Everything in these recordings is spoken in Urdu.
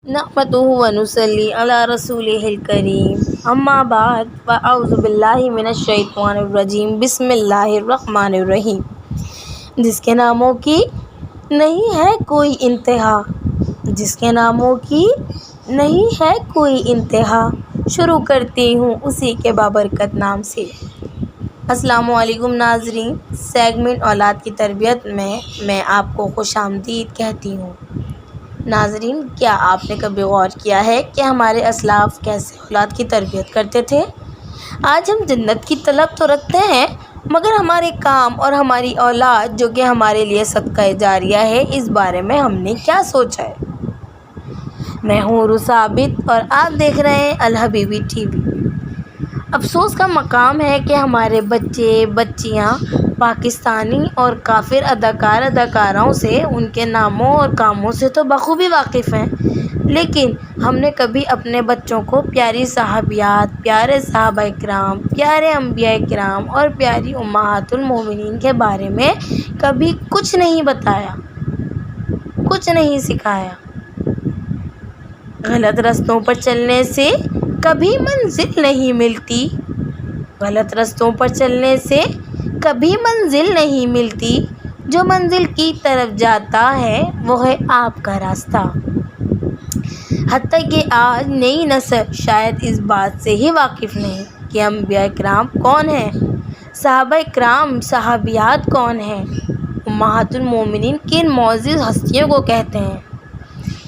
نحمده ونصلي على رسوله الكريم اما بعد فاعوذ باللہ من الشیطان الرجیم بسم اللہ الرحمن الرحیم۔ جس کے ناموں کی نہیں ہے کوئی انتہا، جس کے ناموں کی نہیں ہے کوئی انتہا، شروع کرتی ہوں اسی کے بابرکت نام سے۔ السلام علیکم ناظرین، سیگمنٹ اولاد کی تربیت میں آپ کو خوش آمدید کہتی ہوں۔ ناظرین، کیا آپ نے کبھی غور کیا ہے کہ ہمارے اسلاف کیسے اولاد کی تربیت کرتے تھے؟ آج ہم جنت کی طلب تو رکھتے ہیں، مگر ہمارے کام اور ہماری اولاد جو کہ ہمارے لیے صدقہ جاریہ ہے، اس بارے میں ہم نے کیا سوچا ہے؟ میں ہوں روح ثابت اور آپ دیکھ رہے ہیں الحبیبی ٹی وی۔ افسوس کا مقام ہے کہ ہمارے بچے بچیاں پاکستانی اور کافر اداکار اداکاراؤں سے، ان کے ناموں اور کاموں سے تو بخوبی واقف ہیں، لیکن ہم نے کبھی اپنے بچوں کو پیاری صحابیات، پیارے صحابہ کرام، پیارے انبیاء کرام اور پیاری امہات المومنین کے بارے میں کبھی کچھ نہیں بتایا، کچھ نہیں سکھایا۔ غلط رستوں پر چلنے سے کبھی منزل نہیں ملتی، غلط رستوں پر چلنے سے کبھی منزل نہیں ملتی، جو منزل کی طرف جاتا ہے وہ ہے آپ کا راستہ۔ حتیٰ کہ آج نئی نسل شاید اس بات سے ہی واقف نہیں کہ انبیاء کرام کون ہیں، صحابہ کرام صحابیات کون ہیں، امہات المومنین کن معزز ہستیوں کو کہتے ہیں۔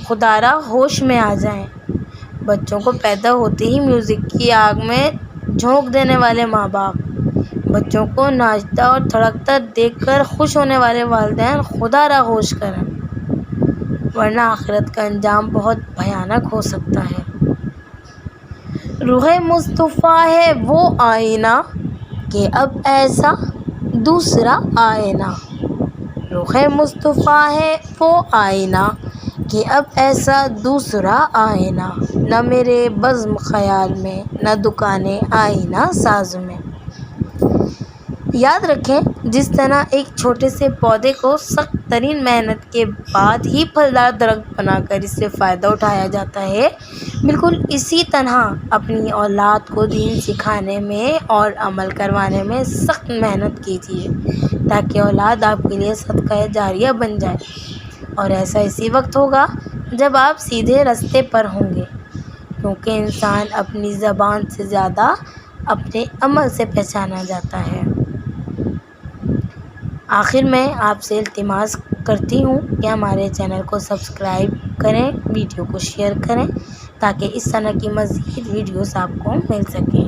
خدا را ہوش میں آ جائیں۔ بچوں کو پیدا ہوتے ہی میوزک کی آگ میں جھونک دینے والے ماں باپ، بچوں کو ناچتا اور تھڑکتا دیکھ کر خوش ہونے والے والدین، خدا را ہوش کریں، ورنہ آخرت کا انجام بہت بھیانک ہو سکتا ہے۔ روح مصطفیٰ ہے وہ آئینہ کہ اب ایسا دوسرا آئے نہ، روح مصطفیٰ ہے وہ آئینہ کہ اب ایسا دوسرا آئے نہ، نہ میرے بزم خیال میں، نہ دکانِ آئینہ ساز میں۔ یاد رکھیں، جس طرح ایک چھوٹے سے پودے کو سخت ترین محنت کے بعد ہی پھلدار درخت بنا کر اس سے فائدہ اٹھایا جاتا ہے، بالکل اسی طرح اپنی اولاد کو دین سکھانے میں اور عمل کروانے میں سخت محنت کیجیے، تاکہ اولاد آپ کے لیے صدقہ جاریہ بن جائے، اور ایسا اسی وقت ہوگا جب آپ سیدھے راستے پر ہوں گے، کیونکہ انسان اپنی زبان سے زیادہ اپنے عمل سے پہچانا جاتا ہے۔ آخر میں آپ سے التماس کرتی ہوں کہ ہمارے چینل کو سبسکرائب کریں، ویڈیو کو شیئر کریں، تاکہ اس طرح کی مزید ویڈیوز آپ کو مل سکیں۔